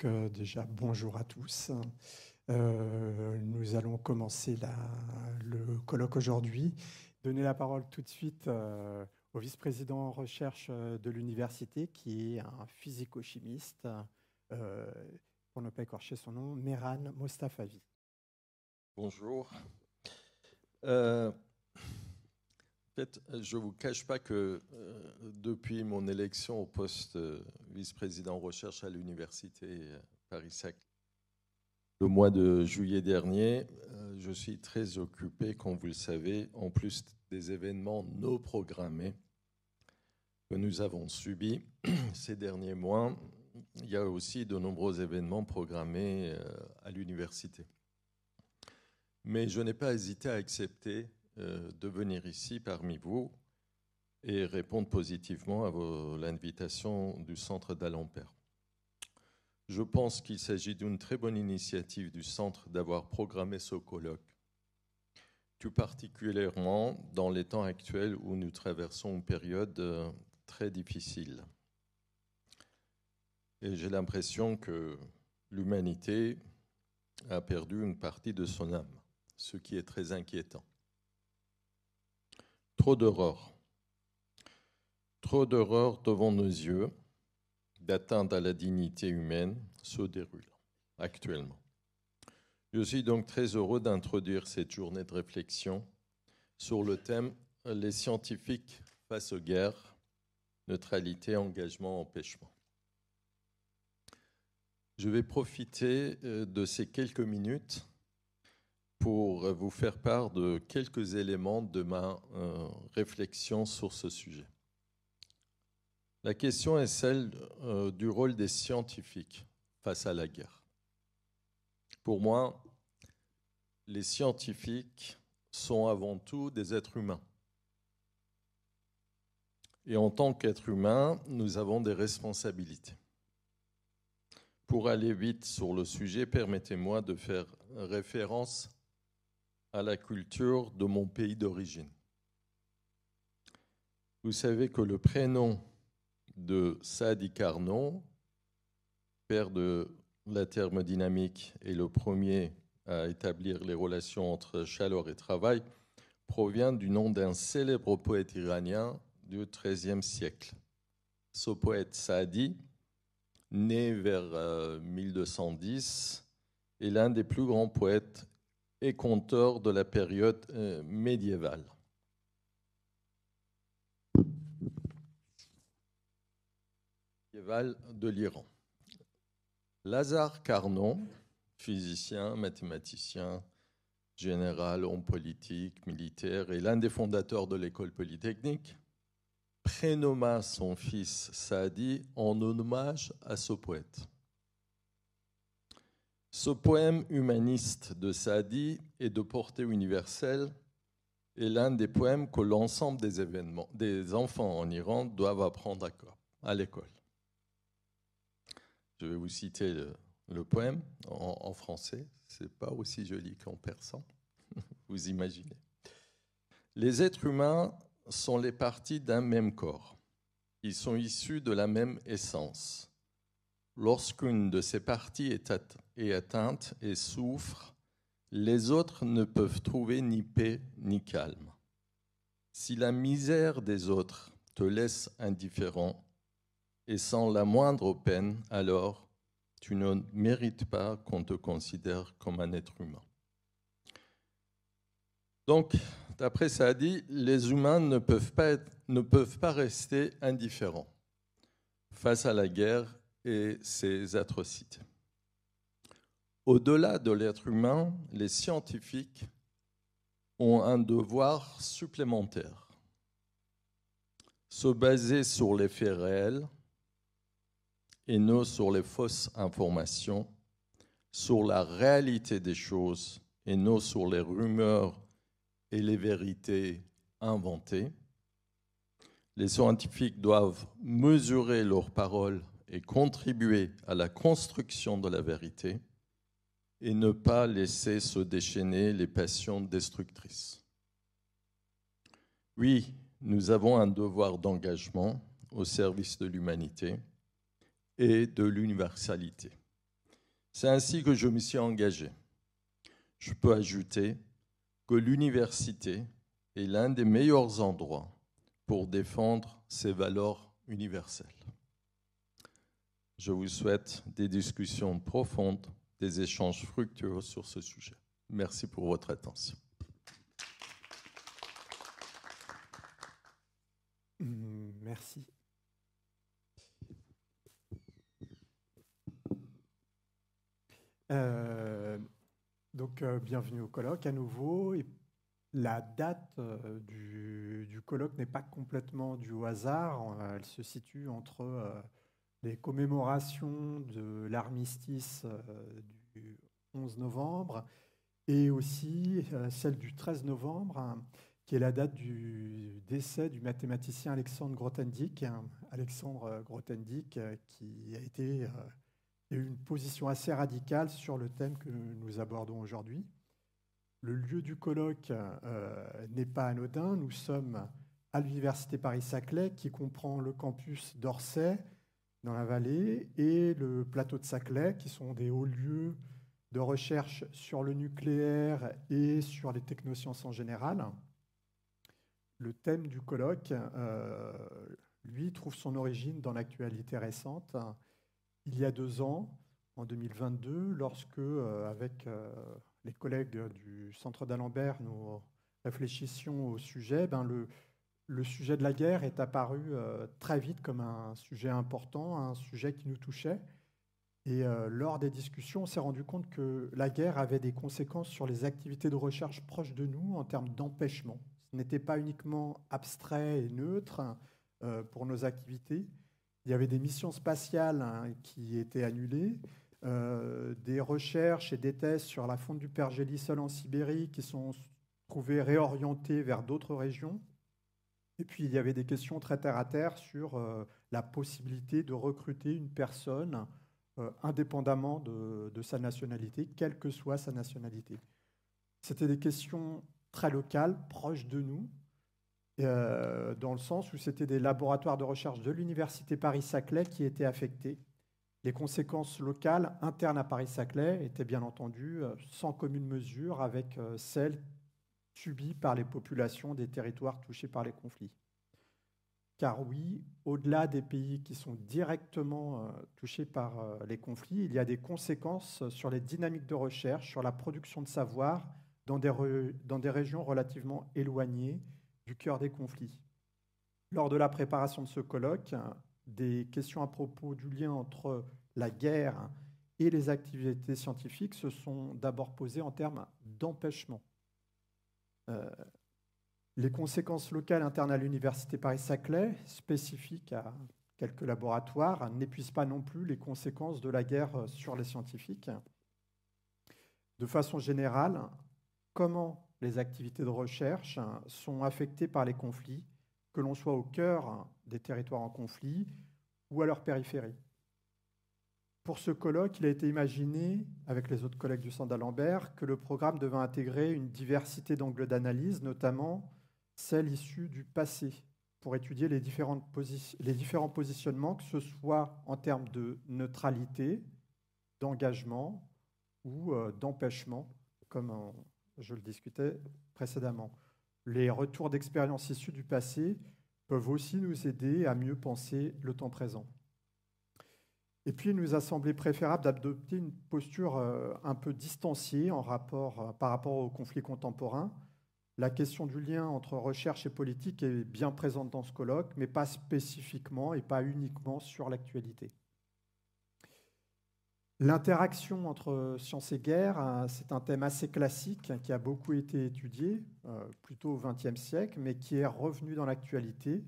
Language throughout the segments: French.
Donc déjà, bonjour à tous. Nous allons commencer le colloque aujourd'hui. Donner la parole tout de suite au vice-président en recherche de l'université, qui est un physico-chimiste, pour ne pas écorcher son nom, Mehran Mostafavi. Bonjour. En fait, je ne vous cache pas que depuis mon élection au poste vice-président recherche à l'université Paris-Saclay, le mois de juillet dernier, je suis très occupé, comme vous le savez, en plus des événements non programmés que nous avons subis ces derniers mois. Il y a aussi de nombreux événements programmés à l'université. Mais je n'ai pas hésité à accepter de venir ici parmi vous et répondre positivement à l'invitation du Centre d'Alembert. Je pense qu'il s'agit d'une très bonne initiative du Centre d'avoir programmé ce colloque, tout particulièrement dans les temps actuels où nous traversons une période très difficile. Et j'ai l'impression que l'humanité a perdu une partie de son âme, ce qui est très inquiétant. Trop d'horreurs devant nos yeux, d'atteinte à la dignité humaine, se déroulent actuellement. Je suis donc très heureux d'introduire cette journée de réflexion sur le thème « Les scientifiques face aux guerres, neutralité, engagement, empêchement ». Je vais profiter de ces quelques minutes pour vous faire part de quelques éléments de ma réflexion sur ce sujet. La question est celle du rôle des scientifiques face à la guerre. Pour moi, les scientifiques sont avant tout des êtres humains. Et en tant qu'êtres humains, nous avons des responsabilités. Pour aller vite sur le sujet, permettez-moi de faire référence à la culture de mon pays d'origine. Vous savez que le prénom de Sadi Carnot, père de la thermodynamique et le premier à établir les relations entre chaleur et travail, provient du nom d'un célèbre poète iranien du XIIIe siècle. Ce poète Sadi, né vers 1210, est l'un des plus grands poètes et conteurs de la période médiévale. De l'Iran. Lazare Carnot, physicien, mathématicien, général, homme politique, militaire, et l'un des fondateurs de l'école polytechnique, prénomma son fils Saadi en hommage à ce poète. Ce poème humaniste de Saadi est de portée universelle et l'un des poèmes que l'ensemble des enfants en Iran doivent apprendre à l'école. Je vais vous citer le poème en français. Ce n'est pas aussi joli qu'en persan, vous imaginez. Les êtres humains sont les parties d'un même corps. Ils sont issus de la même essence. Lorsqu'une de ces parties est atteinte et souffre, les autres ne peuvent trouver ni paix ni calme. Si la misère des autres te laisse indifférent, et sans la moindre peine, alors tu ne mérites pas qu'on te considère comme un être humain. Donc, d'après Saadi, les humains ne peuvent pas rester indifférents face à la guerre et ses atrocités. Au-delà de l'être humain, les scientifiques ont un devoir supplémentaire. Se baser sur les faits réels et non sur les fausses informations, sur la réalité des choses et non sur les rumeurs et les vérités inventées. Les scientifiques doivent mesurer leurs paroles et contribuer à la construction de la vérité et ne pas laisser se déchaîner les passions destructrices. Oui, nous avons un devoir d'engagement au service de l'humanité et de l'universalité. C'est ainsi que je me suis engagé. Je peux ajouter que l'université est l'un des meilleurs endroits pour défendre ces valeurs universelles. Je vous souhaite des discussions profondes, des échanges fructueux sur ce sujet. Merci pour votre attention. Merci. Bienvenue au colloque à nouveau. Et la date du colloque n'est pas complètement due au hasard. Elle se situe entre les commémorations de l'armistice du 11 novembre et aussi celle du 13 novembre, qui est la date du décès du mathématicien Alexandre Grothendieck. Alexandre Grothendieck qui a eu une position assez radicale sur le thème que nous abordons aujourd'hui. Le lieu du colloque n'est pas anodin. Nous sommes à l'Université Paris-Saclay, qui comprend le campus d'Orsay, dans la vallée, et le plateau de Saclay, qui sont des hauts lieux de recherche sur le nucléaire et sur les technosciences en général. Le thème du colloque, lui, trouve son origine dans l'actualité récente. Il y a 2 ans, en 2022, lorsque, avec les collègues du Centre d'Alembert, nous réfléchissions au sujet, le sujet de la guerre est apparu très vite comme un sujet important, un sujet qui nous touchait. Et lors des discussions, on s'est rendu compte que la guerre avait des conséquences sur les activités de recherche proches de nous en termes d'empêchement. Ce n'était pas uniquement abstrait et neutre pour nos activités. Il y avait des missions spatiales qui étaient annulées, des recherches et des tests sur la fonte du pergélisol en Sibérie qui sont trouvées réorientées vers d'autres régions. Et puis, il y avait des questions très terre-à-terre sur la possibilité de recruter une personne indépendamment de sa nationalité, quelle que soit sa nationalité. C'était des questions très locales, proches de nous, dans le sens où c'était des laboratoires de recherche de l'Université Paris-Saclay qui étaient affectés. Les conséquences locales internes à Paris-Saclay étaient bien entendu sans commune mesure avec celles subies par les populations des territoires touchés par les conflits. Car oui, au-delà des pays qui sont directement touchés par les conflits, il y a des conséquences sur les dynamiques de recherche, sur la production de savoir dans des régions relativement éloignées du cœur des conflits. Lors de la préparation de ce colloque, des questions à propos du lien entre la guerre et les activités scientifiques se sont d'abord posées en termes d'empêchement. Les conséquences locales internes à l'Université Paris-Saclay, spécifiques à quelques laboratoires, n'épuisent pas non plus les conséquences de la guerre sur les scientifiques. De façon générale, comment les activités de recherche sont affectées par les conflits, que l'on soit au cœur des territoires en conflit ou à leur périphérie. Pour ce colloque, il a été imaginé, avec les autres collègues du Centre d'Alembert, que le programme devait intégrer une diversité d'angles d'analyse, notamment celles issues du passé, pour étudier les différents positionnements, que ce soit en termes de neutralité, d'engagement ou d'empêchement, comme je le discutais précédemment. Les retours d'expérience issus du passé peuvent aussi nous aider à mieux penser le temps présent. Et puis, il nous a semblé préférable d'adopter une posture un peu distanciée par rapport aux conflits contemporains. La question du lien entre recherche et politique est bien présente dans ce colloque, mais pas spécifiquement et pas uniquement sur l'actualité. L'interaction entre science et guerre, c'est un thème assez classique qui a beaucoup été étudié, plutôt au XXe siècle, mais qui est revenu dans l'actualité.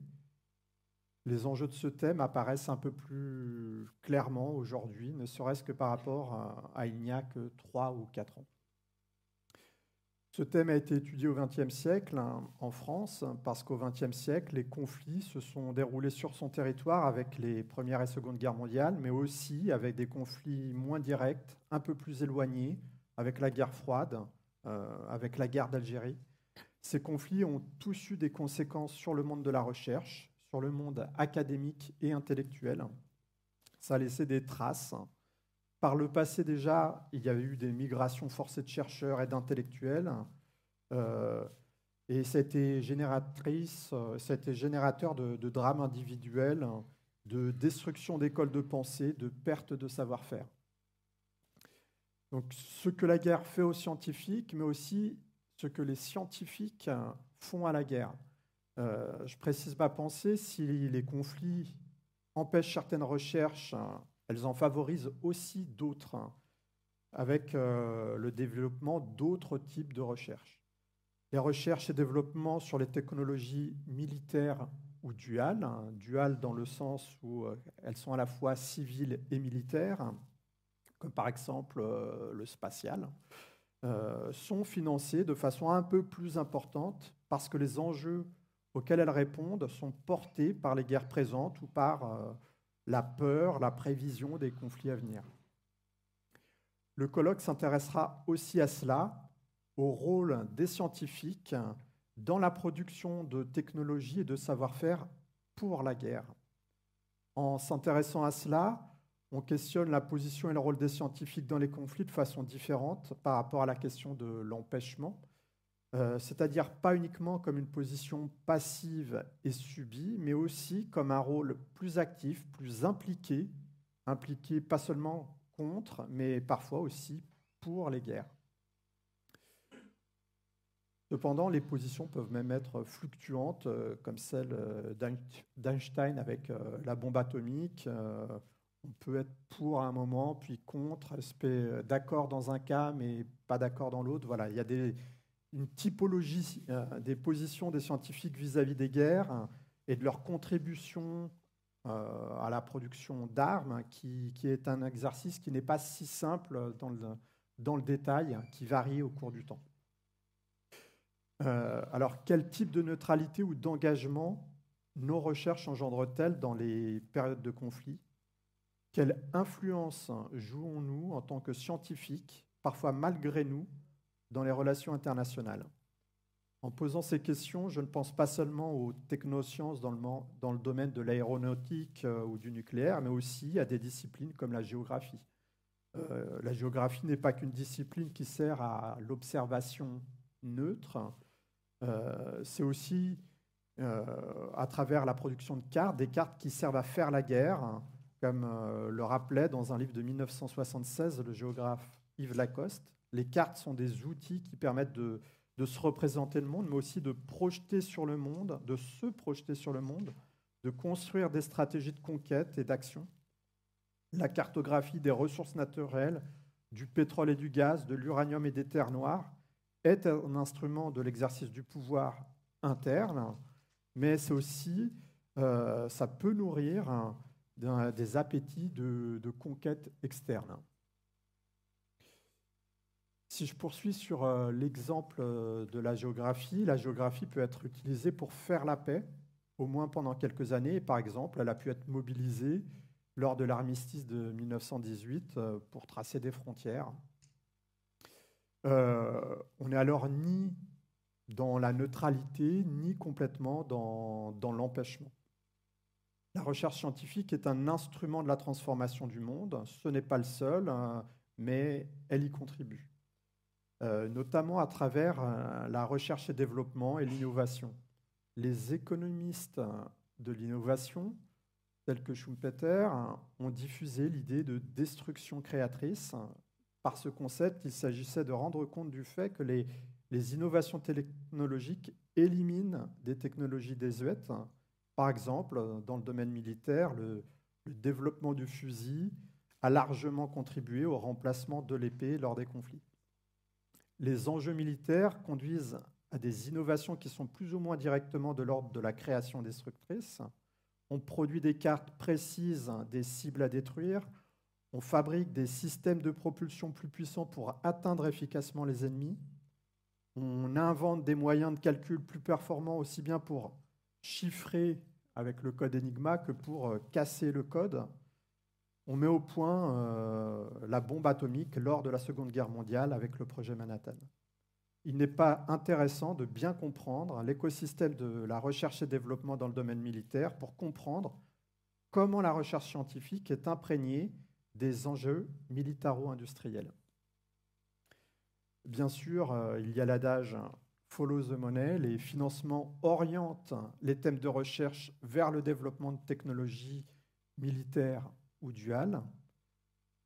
Les enjeux de ce thème apparaissent un peu plus clairement aujourd'hui, ne serait-ce que par rapport à il n'y a que 3 ou 4 ans. Ce thème a été étudié au XXe siècle en France, parce qu'au XXe siècle, les conflits se sont déroulés sur son territoire avec les Premières et Secondes Guerres mondiales, mais aussi avec des conflits moins directs, un peu plus éloignés, avec la guerre froide, avec la guerre d'Algérie. Ces conflits ont tous eu des conséquences sur le monde de la recherche, sur le monde académique et intellectuel. Ça a laissé des traces Par le passé déjà, il y avait eu des migrations forcées de chercheurs et d'intellectuels, et c'était générateur de drames individuels, de destruction d'écoles de pensée, de perte de savoir-faire. Donc ce que la guerre fait aux scientifiques, mais aussi ce que les scientifiques font à la guerre. Je précise ma pensée, si les conflits empêchent certaines recherches, elles en favorisent aussi d'autres, avec le développement d'autres types de recherches. Les recherches et développements sur les technologies militaires ou duales, duales dans le sens où elles sont à la fois civiles et militaires, comme par exemple le spatial, sont financées de façon un peu plus importante parce que les enjeux auxquels elles répondent sont portés par les guerres présentes ou par la peur, la prévision des conflits à venir. Le colloque s'intéressera aussi à cela, au rôle des scientifiques dans la production de technologies et de savoir-faire pour la guerre. En s'intéressant à cela, on questionne la position et le rôle des scientifiques dans les conflits de façon différente par rapport à la question de l'empêchement, c'est-à-dire pas uniquement comme une position passive et subie, mais aussi comme un rôle plus actif, plus impliqué pas seulement contre, mais parfois aussi pour les guerres. Cependant, les positions peuvent même être fluctuantes, comme celle d'Einstein avec la bombe atomique. On peut être pour à un moment, puis contre, d'accord dans un cas, mais pas d'accord dans l'autre. Voilà, il y a une typologie des positions des scientifiques vis-à-vis des guerres et de leur contribution à la production d'armes, qui est un exercice qui n'est pas si simple dans le détail, qui varie au cours du temps. Alors, quel type de neutralité ou d'engagement nos recherches engendrent-elles dans les périodes de conflit? Quelle influence jouons-nous en tant que scientifiques, parfois malgré nous, dans les relations internationales? En posant ces questions, je ne pense pas seulement aux technosciences dans le domaine de l'aéronautique ou du nucléaire, mais aussi à des disciplines comme la géographie. La géographie n'est pas qu'une discipline qui sert à l'observation neutre, c'est aussi à travers la production de cartes, des cartes qui servent à faire la guerre, comme le rappelait dans un livre de 1976 le géographe Yves Lacoste. Les cartes sont des outils qui permettent de se représenter le monde, mais aussi de projeter sur le monde, de se projeter sur le monde, de construire des stratégies de conquête et d'action. La cartographie des ressources naturelles, du pétrole et du gaz, de l'uranium et des terres noires, est un instrument de l'exercice du pouvoir interne, mais c'est aussi, ça peut nourrir des appétits de conquête externe. Si je poursuis sur l'exemple de la géographie peut être utilisée pour faire la paix, au moins pendant quelques années. Par exemple, elle a pu être mobilisée lors de l'armistice de 1918 pour tracer des frontières. On n'est alors ni dans la neutralité, ni complètement dans l'empêchement. La recherche scientifique est un instrument de la transformation du monde. Ce n'est pas le seul, mais elle y contribue, notamment à travers la recherche et développement et l'innovation. Les économistes de l'innovation, tels que Schumpeter, ont diffusé l'idée de destruction créatrice. Par ce concept, il s'agissait de rendre compte du fait que les innovations technologiques éliminent des technologies désuètes. Par exemple, dans le domaine militaire, le développement du fusil a largement contribué au remplacement de l'épée lors des conflits. Les enjeux militaires conduisent à des innovations qui sont plus ou moins directement de l'ordre de la création destructrice. On produit des cartes précises des cibles à détruire. On fabrique des systèmes de propulsion plus puissants pour atteindre efficacement les ennemis. On invente des moyens de calcul plus performants aussi bien pour chiffrer avec le code Enigma que pour casser le code. On met au point la bombe atomique lors de la Seconde Guerre mondiale avec le projet Manhattan. Il n'est pas intéressant de bien comprendre l'écosystème de la recherche et développement dans le domaine militaire pour comprendre comment la recherche scientifique est imprégnée des enjeux militaro-industriels. Bien sûr, il y a l'adage « follow the money », les financements orientent les thèmes de recherche vers le développement de technologies militaires ou duales,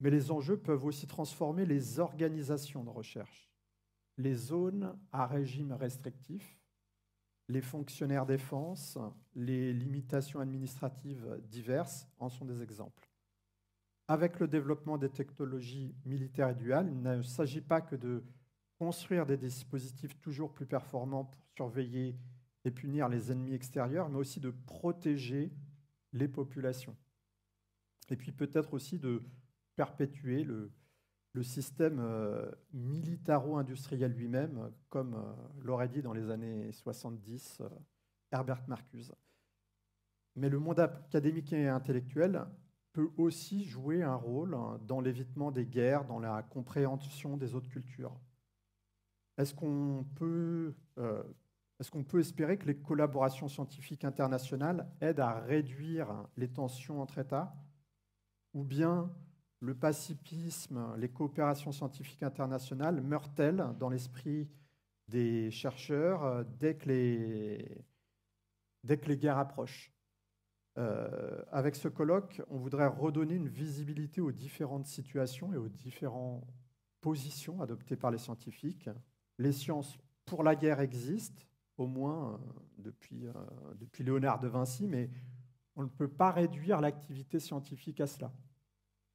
mais les enjeux peuvent aussi transformer les organisations de recherche, les zones à régime restrictif, les fonctionnaires défense, les limitations administratives diverses en sont des exemples. Avec le développement des technologies militaires et duales, il ne s'agit pas que de construire des dispositifs toujours plus performants pour surveiller et punir les ennemis extérieurs, mais aussi de protéger les populations. Et puis peut-être aussi de perpétuer le système militaro-industriel lui-même, comme l'aurait dit dans les années 70 Herbert Marcuse. Mais le monde académique et intellectuel peut aussi jouer un rôle dans l'évitement des guerres, dans la compréhension des autres cultures. Est-ce qu'on peut espérer que les collaborations scientifiques internationales aident à réduire les tensions entre États, ou bien le pacifisme, les coopérations scientifiques internationales meurent-elles dans l'esprit des chercheurs dès que les guerres approchent? Avec ce colloque, on voudrait redonner une visibilité aux différentes situations et aux différentes positions adoptées par les scientifiques. Les sciences pour la guerre existent, au moins depuis Léonard de Vinci, mais on ne peut pas réduire l'activité scientifique à cela.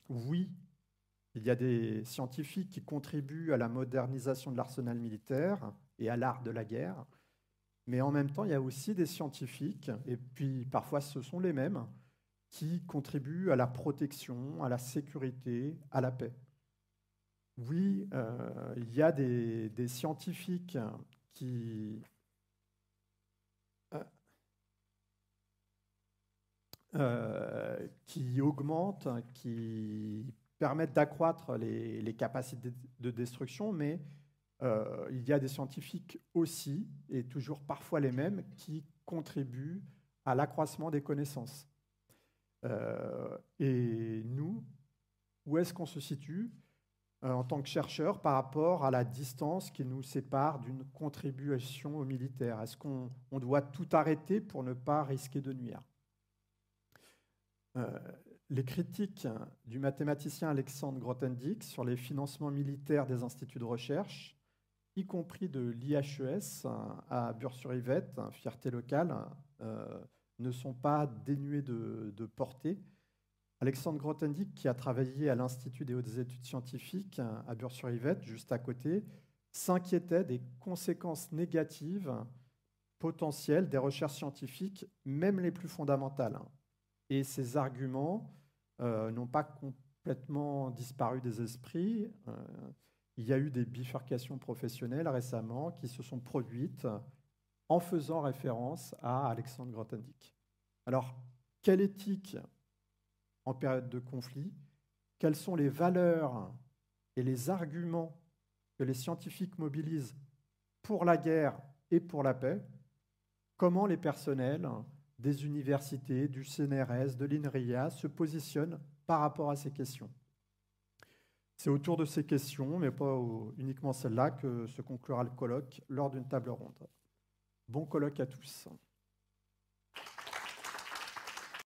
Oui, il y a des scientifiques qui contribuent à la modernisation de l'arsenal militaire et à l'art de la guerre, mais en même temps, il y a aussi des scientifiques, et puis parfois ce sont les mêmes, qui contribuent à la protection, à la sécurité, à la paix. Oui, il y a des scientifiques qui augmentent, qui permettent d'accroître les capacités de destruction, mais il y a des scientifiques aussi, et toujours parfois les mêmes, qui contribuent à l'accroissement des connaissances. Et nous, où est-ce qu'on se situe en tant que chercheurs par rapport à la distance qui nous sépare d'une contribution aux militaires? Est-ce qu'on doit tout arrêter pour ne pas risquer de nuire? Les critiques du mathématicien Alexandre Grothendieck sur les financements militaires des instituts de recherche, y compris de l'IHES à Bure-sur-Yvette, fierté locale, ne sont pas dénuées de portée. Alexandre Grothendieck, qui a travaillé à l'Institut des hautes études scientifiques à Bure-sur-Yvette, juste à côté, s'inquiétait des conséquences négatives potentielles des recherches scientifiques, même les plus fondamentales. Et ces arguments n'ont pas complètement disparu des esprits. Il y a eu des bifurcations professionnelles récemment qui se sont produites en faisant référence à Alexandre Grothendieck. Alors, quelle éthique en période de conflit? Quelles sont les valeurs et les arguments que les scientifiques mobilisent pour la guerre et pour la paix? Comment les personnels des universités, du CNRS, de l'INRIA se positionnent par rapport à ces questions? C'est autour de ces questions, mais pas uniquement celle-là, que se conclura le colloque lors d'une table ronde. Bon colloque à tous.